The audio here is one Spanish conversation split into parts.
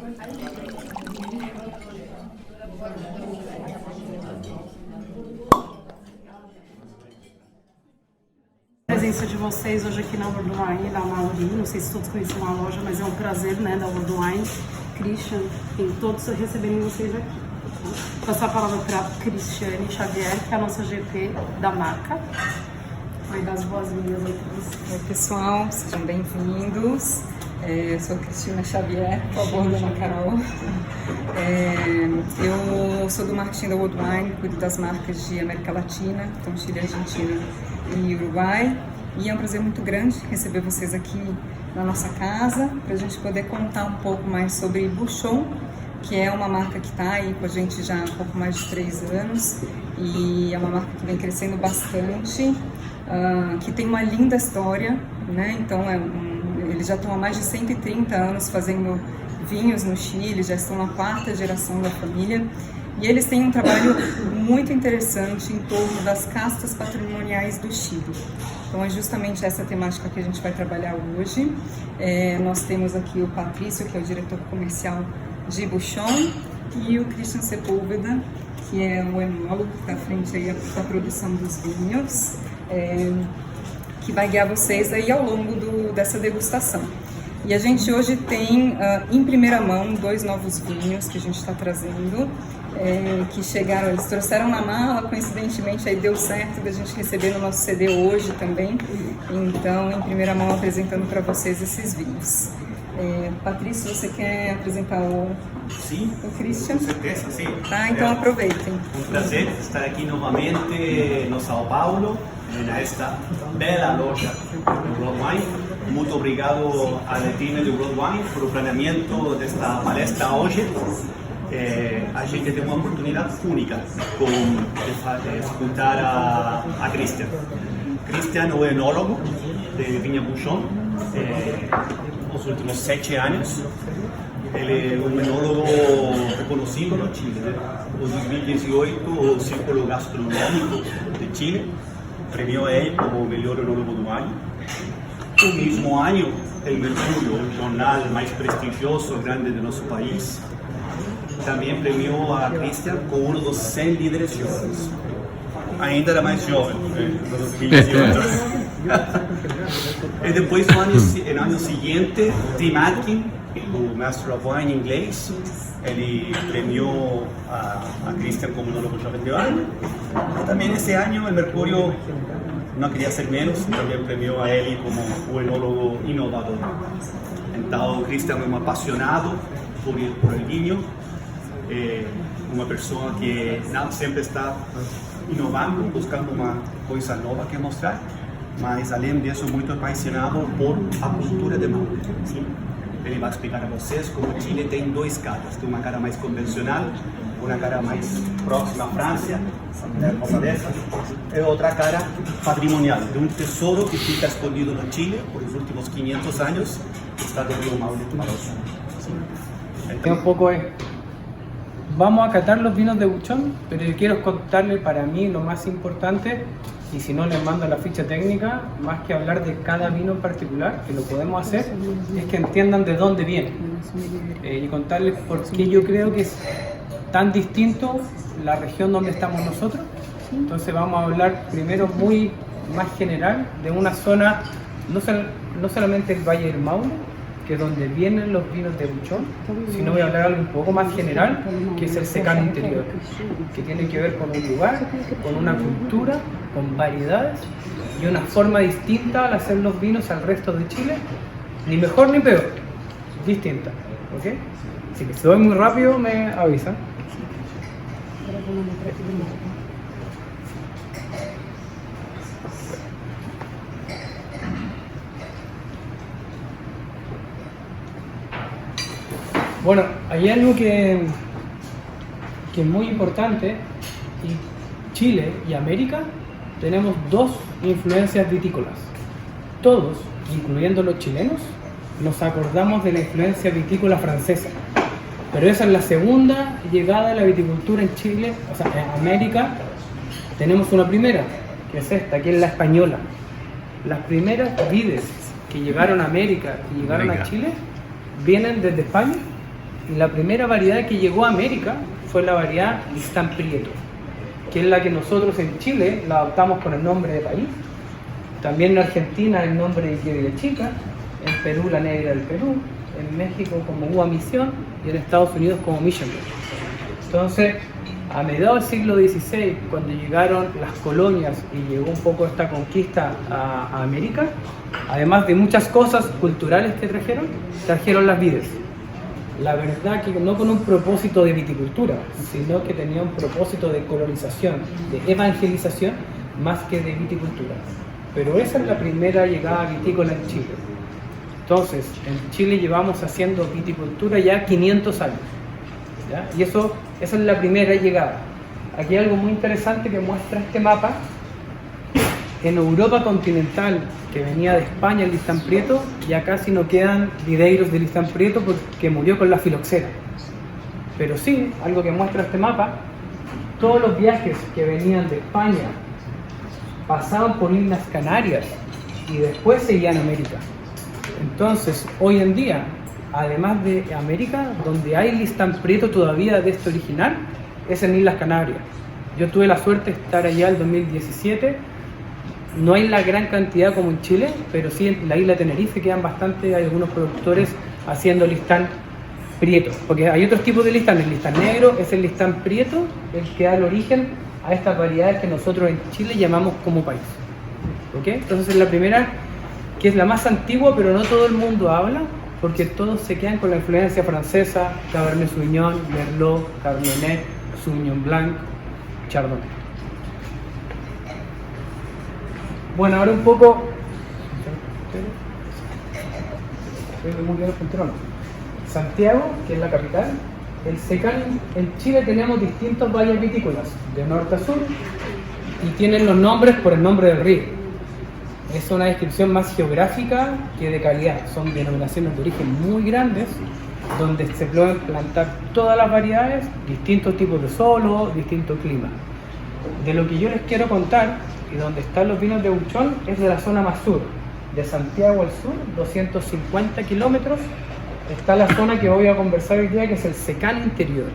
A presença de vocês hoje aqui na World Wine, da Mauri, não sei se todos conhecem a loja, mas é um prazer, né, da World Wine, Christian, em todos receberem vocês aqui. Vou passar a palavra para Cristiane Xavier, que é a nossa GP da marca. Vai dar as boas-vindas aí para vocês. Oi, pessoal, sejam bem-vindos. Eu sou Cristina Xavier, por favor, dona Carol. Eu sou do marketing da World Wine, cuido das marcas de América Latina, então Chile, Argentina e Uruguai. E é um prazer muito grande receber vocês aqui na nossa casa, para a gente poder contar um pouco mais sobre Bouchon, que é uma marca que está aí com a gente já há um pouco mais de 3 anos e é uma marca que vem crescendo bastante, que tem uma linda história, né? Então eles já estão há mais de 130 anos fazendo vinhos no Chile, já estão na 4ª geração da família e eles têm um trabalho muito interessante em torno das castas patrimoniais do Chile. Então é justamente essa temática que a gente vai trabalhar hoje. Nós temos aqui o Patrício, que é o diretor comercial de Bouchon, e o Christian Sepúlveda, que é o enólogo que está à frente aí da produção dos vinhos, que vai guiar vocês aí ao longo dessa degustação. E a gente hoje tem em primeira mão 2 novos vinhos que a gente está trazendo, que chegaram, eles trouxeram na mala, coincidentemente aí deu certo da gente receber no nosso CD hoje também, então em primeira mão apresentando para vocês esses vinhos. Patrício, você quer apresentar o Christian? Com certeza, sim. Tá, então aproveitem. Um prazer estar aqui novamente no São Paulo, nesta bela loja do World Wine. Muito obrigado ao time do World Wine por o planeamento desta palestra hoje. A gente tem uma oportunidade única de escutar a Christian. Christian é o enólogo de Vinha Bouchon. Os últimos 7 anos. Ele é um enólogo reconhecido no Chile. Em 2018, o Círculo Gastronômico de Chile premiou ele como o melhor enólogo do ano. No mesmo ano, el Mercurio, o jornal mais prestigioso, grande do nosso país, também premiou a Christian como um dos 100 líderes jovens. Ainda era mais jovem, dos 15 anos. E depois, no ano seguinte, Tim Atkin, o Master of Wine inglês, ele premiou a Christian como enólogo jovem do ano. E também esse ano, o Mercurio não queria ser menos, também premiou a ele como o enólogo inovador. Então, o Christian é um apaixonado por o vinho, uma pessoa que sempre está inovando, buscando uma coisa nova que mostrar, mas além disso muito apaixonado por a cultura de Maule. Ele vai explicar a vocês como o Chile tem 2 caras, tem uma cara mais convencional, uma cara mais próxima à França, como dessa, e outra cara patrimonial, de um tesouro que fica escondido no Chile por os últimos 500 anos, que está do rio Maule. Un poco es, vamos a catar los vinos de Bouchon, pero yo quiero contarles para mí lo más importante, y si no les mando la ficha técnica, más que hablar de cada vino en particular, que lo podemos hacer, es que entiendan de dónde viene y contarles por qué yo creo que es tan distinto la región donde estamos nosotros. Entonces vamos a hablar primero muy más general de una zona, no solamente el Valle del Maule, que es donde vienen los vinos de Bouchon, sino voy a hablar algo un poco más general, que es el secano interior, que tiene que ver con un lugar, con una cultura, con variedades y una forma distinta al hacer los vinos al resto de Chile, ni mejor ni peor, distinta, ¿ok? Así que si voy muy rápido me avisan. Bueno, hay algo que es muy importante, y Chile y América tenemos 2 influencias vitícolas. Todos, incluyendo los chilenos, nos acordamos de la influencia vitícola francesa, pero esa es la segunda llegada de la viticultura en Chile, o sea, en América. Tenemos una primera, que es esta, que es la española. Las primeras vides que llegaron a América y llegaron a Chile vienen desde España, Y la primera variedad que llegó a América fue la variedad Listán Prieto, que es la que nosotros en Chile la adoptamos con el nombre de país. También en Argentina el nombre de Quevilla Chica, en Perú la Negra del Perú, en México como Uva Misión y en Estados Unidos como Mission. Entonces, a mediados del siglo XVI, cuando llegaron las colonias y llegó un poco esta conquista a América, además de muchas cosas culturales que trajeron las vides. La verdad que no con un propósito de viticultura, sino que tenía un propósito de colonización, de evangelización, más que de viticultura. Pero esa es la primera llegada vitícola en Chile. Entonces, en Chile llevamos haciendo viticultura ya 500 años. ¿Ya? Y esa es la primera llegada. Aquí hay algo muy interesante que muestra este mapa. En Europa continental, que venía de España, el Listán Prieto, ya casi no quedan videiros de Listán Prieto porque murió con la filoxera. Pero sí, algo que muestra este mapa, todos los viajes que venían de España pasaban por Islas Canarias y después seguían a América. Entonces, hoy en día, además de América, donde hay Listán Prieto todavía de este original, es en Islas Canarias. Yo tuve la suerte de estar allá el 2017. No hay la gran cantidad como en Chile, pero sí en la isla de Tenerife quedan bastante, hay algunos productores haciendo Listán Prieto, porque hay otros tipos de listán. El listán negro es el Listán Prieto, el que da el origen a estas variedades que nosotros en Chile llamamos como país. ¿Ok? Entonces es la primera, que es la más antigua, pero no todo el mundo habla, porque todos se quedan con la influencia francesa, Cabernet Sauvignon, Merlot, Carmenet, Sauvignon Blanc, Chardonnay. Bueno, ahora un poco... Santiago, que es la capital. El secano, en Chile tenemos distintos valles vitícolas, de norte a sur, y tienen los nombres por el nombre del río. Es una descripción más geográfica que de calidad. Son denominaciones de origen muy grandes, donde se pueden plantar todas las variedades, distintos tipos de suelo, distintos climas. De lo que yo les quiero contar, y donde están los vinos de Buchón, es de la zona más sur, de Santiago al sur, 250 kilómetros, está la zona que voy a conversar hoy día, que es el Secán Interior,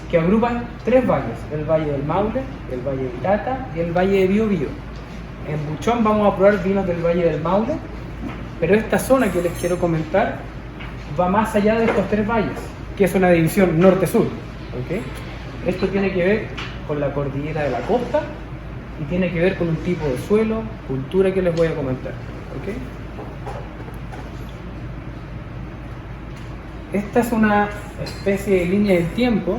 que agrupa tres valles: el Valle del Maule, el Valle de Itata y el Valle de Biobío. En Buchón vamos a probar vinos del Valle del Maule, pero esta zona que les quiero comentar va más allá de estos tres valles, que es una división norte-sur. ¿Okay? Esto tiene que ver con la cordillera de la costa y tiene que ver con un tipo de suelo, cultura que les voy a comentar. ¿Okay? Esta es una especie de línea del tiempo,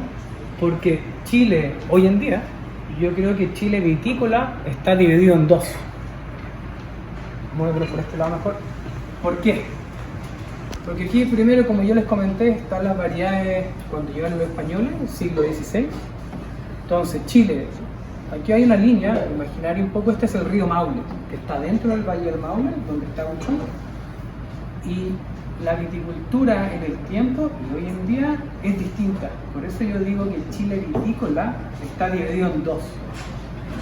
porque Chile hoy en día, yo creo que Chile vitícola está dividido en dos. Muévelo por este lado mejor. ¿Por qué? Porque aquí primero, como yo les comenté, están las variedades cuando llegaron los españoles, siglo XVI. Entonces Chile, aquí hay una línea imaginaria un poco. Este es el río Maule, que está dentro del Valle del Maule, donde está Buchón. Y la viticultura en el tiempo y hoy en día es distinta. Por eso yo digo que Chile vitícola está dividido en dos: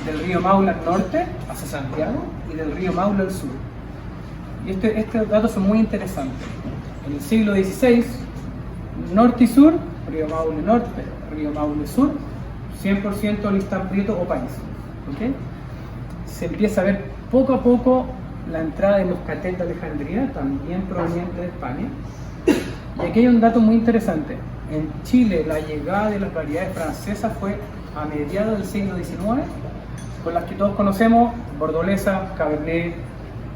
del río Maule al norte, hacia Santiago, y del río Maule al sur. Y estos datos son muy interesantes. En el siglo XVI, norte y sur, río Maule norte, río Maule sur, 100% Listán Prieto o país. ¿Okay? Se empieza a ver poco a poco la entrada de Moscatel de Alejandría, también proveniente de España. Y aquí hay un dato muy interesante. En Chile la llegada de las variedades francesas fue a mediados del siglo XIX, con las que todos conocemos: Bordolesa, Cabernet,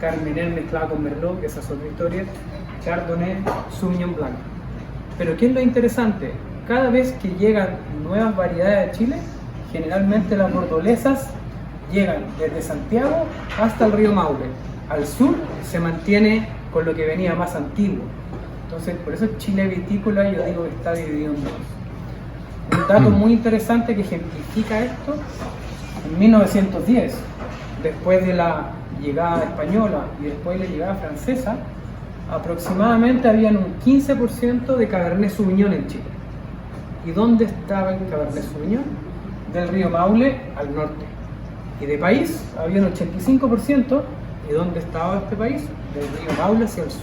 Carmener mezclada con Merlot, que esa es otra historia, Chardonnay, Sauvignon Blanc. Pero ¿qué es lo interesante? Cada vez que llegan nuevas variedades a Chile, generalmente las bordolesas llegan desde Santiago hasta el río Maule. Al sur se mantiene con lo que venía más antiguo. Entonces, por eso Chile vitícola yo digo que está dividido en dos. Un dato muy interesante que ejemplifica esto: en 1910, después de la llegada española y después de la llegada francesa, aproximadamente habían un 15% de Cabernet Sauvignon en Chile. ¿Y dónde estaba el Cabernet Sauvignon? Del río Maule al norte. Y de país había un 85%. ¿Y dónde estaba este país? Del río Maule hacia el sur.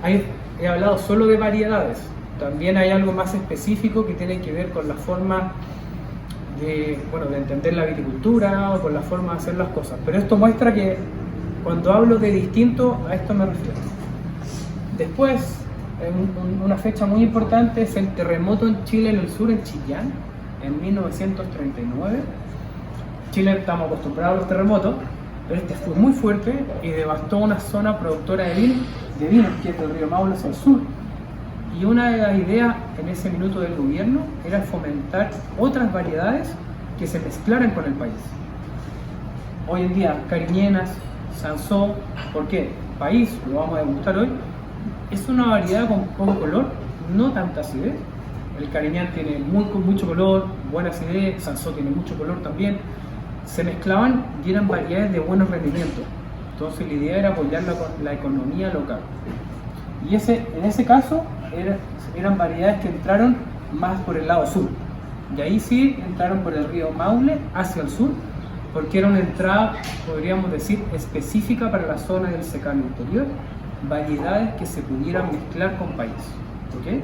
Hay he hablado solo de variedades. También hay algo más específico que tiene que ver con la forma de entender la viticultura o con la forma de hacer las cosas. Pero esto muestra que cuando hablo de distinto, a esto me refiero. Después, una fecha muy importante es el terremoto en Chile, en el sur, en Chillán, en 1939. Chile estamos acostumbrados a los terremotos, pero este fue muy fuerte y devastó una zona productora de vinos, que es del río Maule hacia el sur. Y una de las ideas en ese minuto del gobierno era fomentar otras variedades que se mezclaran con el país. Hoy en día, Cariñenas, Sansó, ¿por qué? País, lo vamos a degustar hoy, es una variedad con poco color, no tanta acidez. El Cariñán tiene mucho color, buena acidez, Sansó tiene mucho color también. Se mezclaban y eran variedades de buenos rendimientos. Entonces la idea era apoyar la economía local. Y en ese caso eran variedades que entraron más por el lado sur. Y ahí sí entraron por el río Maule hacia el sur, porque era una entrada, podríamos decir, específica para la zona del secano interior, variedades que se pudieran mezclar con país. ¿Ok?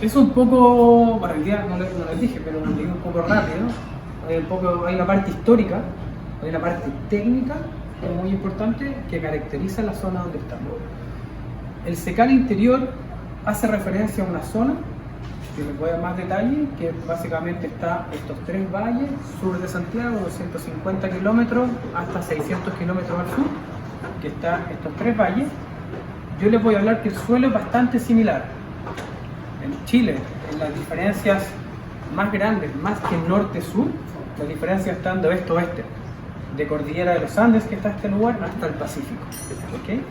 Es un poco, bueno, el día no les dije, pero lo digo un poco rápido. Hay una parte histórica, hay una parte técnica que es muy importante que caracteriza la zona donde estamos. El secano interior hace referencia a una zona, que les voy a dar más detalle, que básicamente está estos tres valles, sur de Santiago, 250 kilómetros hasta 600 kilómetros al sur, que están estos tres valles. Yo les voy a hablar que el suelo es bastante similar. En Chile, en las diferencias más grandes, más que norte-sur, las diferencias están de oeste-oeste, de Cordillera de los Andes, que está este lugar, hasta el Pacífico. ¿Okay?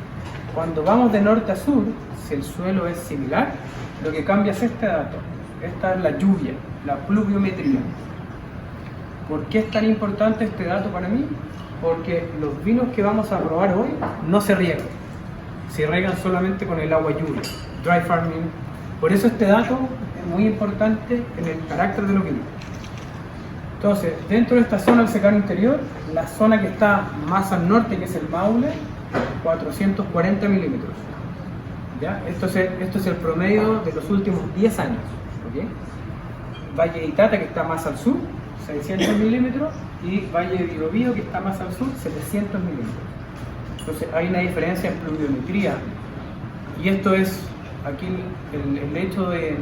Cuando vamos de norte a sur, si el suelo es similar, lo que cambia es este dato. Esta es la lluvia, la pluviometría. ¿Por qué es tan importante este dato para mí? Porque los vinos que vamos a probar hoy no se riegan. Se riegan solamente con el agua lluvia, dry farming. Por eso este dato es muy importante en el carácter de los vinos. Entonces, dentro de esta zona del secano interior, la zona que está más al norte, que es el Maule, 440 milímetros. ¿Ya? Esto es el promedio de los últimos 10 años. ¿Okay? Valle de Itata, que está más al sur, 600 milímetros, y Valle de Biobío, que está más al sur, 700 milímetros. Entonces hay una diferencia en pluviometría. Y esto es aquí el hecho de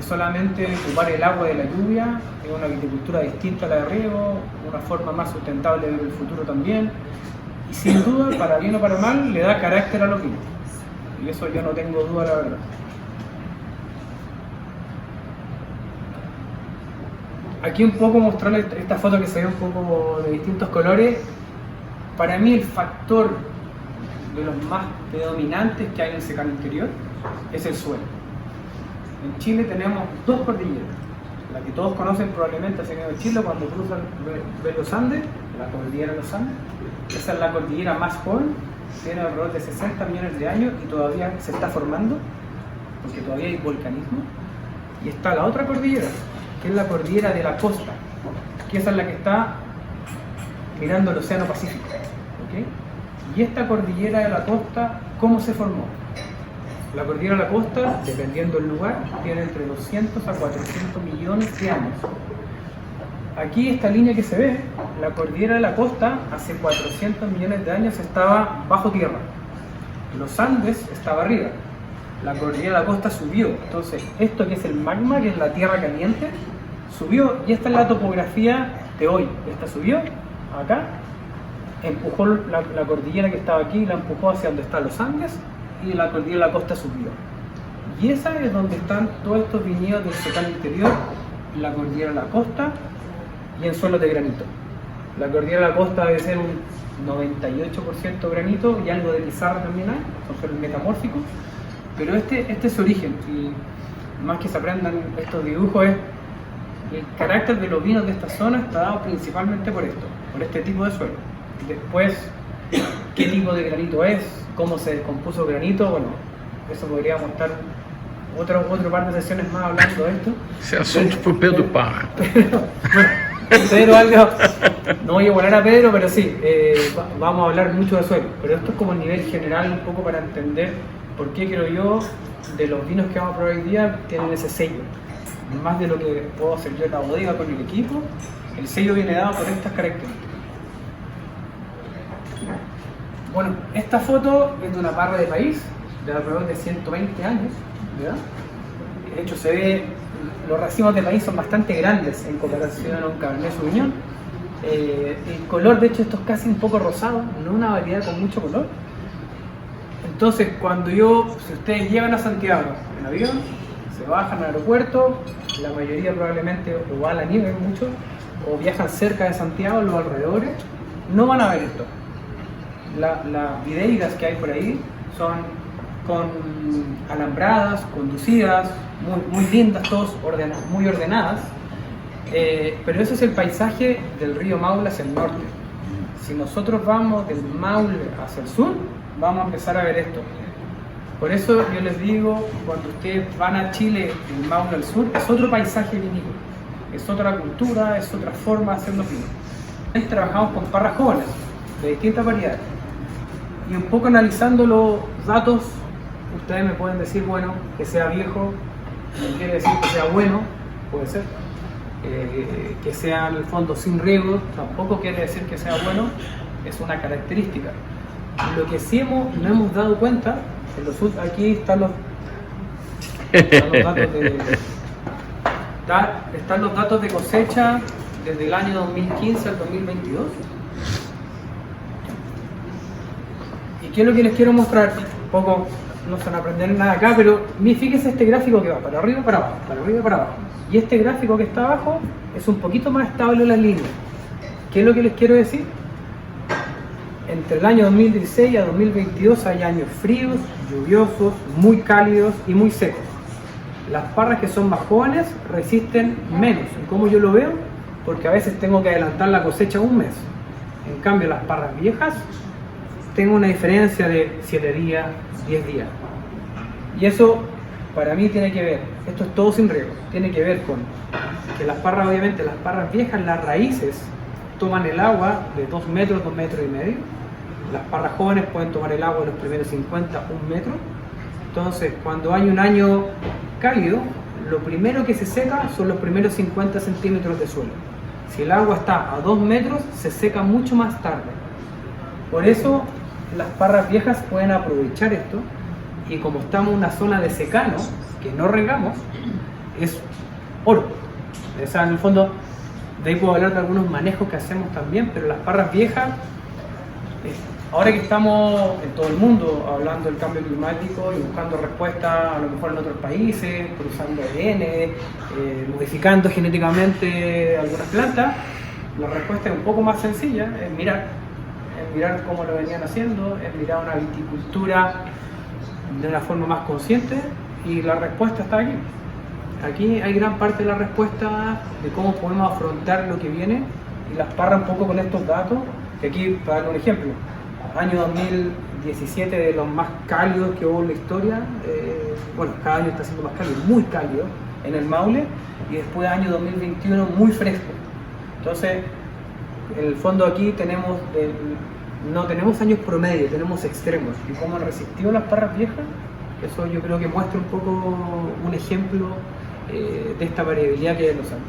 solamente ocupar el agua de la lluvia, es una viticultura distinta a la de riego, una forma más sustentable del futuro también, y sin duda, para bien o para mal, le da carácter a los vinos, y eso yo no tengo duda, la verdad. Aquí un poco mostrarles esta foto que se ve un poco de distintos colores. Para mí el factor de los más predominantes que hay en el secano interior es el suelo. En Chile tenemos dos cordilleras, la que todos conocen probablemente hacia de Chile cuando cruzan los Andes, la cordillera de los Andes. Esa es la cordillera más joven, tiene alrededor de 60 millones de años y todavía se está formando, porque todavía hay volcanismo. Y está la otra cordillera, que es la cordillera de la costa, que esa es la que está mirando el Océano Pacífico. ¿Okay? Y esta cordillera de la costa, ¿cómo se formó? La cordillera de la costa, dependiendo del lugar, tiene entre 200 a 400 millones de años. Aquí esta línea que se ve, la cordillera de la costa, hace 400 millones de años estaba bajo tierra. Los Andes estaba arriba. La cordillera de la costa subió. Entonces, esto que es el magma, que es la tierra caliente, subió. Y esta es la topografía de hoy. Esta subió, acá, empujó la cordillera que estaba aquí, la empujó hacia donde están los Andes, y la cordillera de la costa subió. Y esa es donde están todos estos viñedos del secano interior, la cordillera de la costa y en suelos de granito. La cordillera de la costa debe ser un 98% granito y algo de pizarra también hay, son suelos metamórficos, pero este es su origen. Y más que se aprendan estos dibujos, es el carácter de los vinos de esta zona está dado principalmente por esto, por este tipo de suelo. Después, qué tipo de granito es, cómo se descompuso el granito, bueno, eso podríamos estar otro par de sesiones más hablando de esto. Ese asunto para o Pedro Parra. Bueno, Pedro algo, no voy a igualar a Pedro, pero sí, vamos a hablar mucho de suelo. Pero esto es como a nivel general, un poco para entender por qué creo yo de los vinos que vamos a probar hoy día tienen ese sello. Más de lo que puedo hacer yo en la bodega con el equipo, el sello viene dado por estas características. Bueno, esta foto es de una parra de país de alrededor de 120 años, ¿verdad? De hecho, se ve, los racimos de país son bastante grandes en comparación a un Cabernet Sauvignon. El color, de hecho, esto es casi un poco rosado, no una variedad con mucho color. Entonces, si ustedes llegan a Santiago en avión, se bajan al aeropuerto, la mayoría probablemente o va a la nieve mucho, o viajan cerca de Santiago, en los alrededores, no van a ver esto. Las videiras que hay por ahí son con alambradas, conducidas, muy lindas, todas muy ordenadas, pero ese es el paisaje del río Maule hacia el norte. Si nosotros vamos del Maule hacia el sur, vamos a empezar a ver esto. Por eso yo les digo, cuando ustedes van a Chile, del Maule al sur, es otro paisaje vinícola, es otra cultura, es otra forma de hacer los vinos. Trabajamos con parras jóvenes, de distintas variedades. Y un poco analizando los datos, ustedes me pueden decir, bueno, que sea viejo, no quiere decir que sea bueno, puede ser. Que sea en el fondo sin riego, tampoco quiere decir que sea bueno, es una característica. Lo que sí no hemos dado cuenta, aquí están los datos de cosecha desde el año 2015 al 2022. ¿Qué es lo que les quiero mostrar? Un poco, no se van a aprender nada acá, pero fíjense este gráfico que va para arriba, para abajo, para arriba, para abajo. Y este gráfico que está abajo es un poquito más estable en las líneas. ¿Qué es lo que les quiero decir? Entre el año 2016 a 2022 hay años fríos, lluviosos, muy cálidos y muy secos. Las parras que son más jóvenes resisten menos. ¿Y cómo yo lo veo? Porque a veces tengo que adelantar la cosecha un mes. En cambio, las parras viejas tengo una diferencia de 7 días, 10 días. Y eso para mí tiene que ver, esto es todo sin riego, tiene que ver con que las parras, obviamente las parras viejas, las raíces toman el agua de 2 metros, 2 metros y medio. Las parras jóvenes pueden tomar el agua de los primeros 50, 1 metro. Entonces, cuando hay un año cálido, lo primero que se seca son los primeros 50 centímetros de suelo. Si el agua está a 2 metros, se seca mucho más tarde. Por eso las parras viejas pueden aprovechar esto, y como estamos en una zona de secano que no regamos, es oro. O sea, en el fondo, de ahí puedo hablar de algunos manejos que hacemos también, pero las parras viejas, ahora que estamos en todo el mundo hablando del cambio climático y buscando respuestas a lo mejor en otros países, cruzando ADN, modificando genéticamente algunas plantas, la respuesta es un poco más sencilla, es mirar cómo lo venían haciendo, es mirar una viticultura de una forma más consciente, y la respuesta está aquí. Aquí hay gran parte de la respuesta de cómo podemos afrontar lo que viene, y las parras un poco con estos datos, que aquí, para dar un ejemplo, año 2017 de los más cálidos que hubo en la historia, bueno, cada año está siendo más cálido, muy cálido en el Maule, y después año 2021 muy fresco. Entonces, en el fondo aquí no tenemos años promedio, tenemos extremos. Y cómo han resistido las parras viejas, eso yo creo que muestra un poco un ejemplo de esta variabilidad que hay en los años.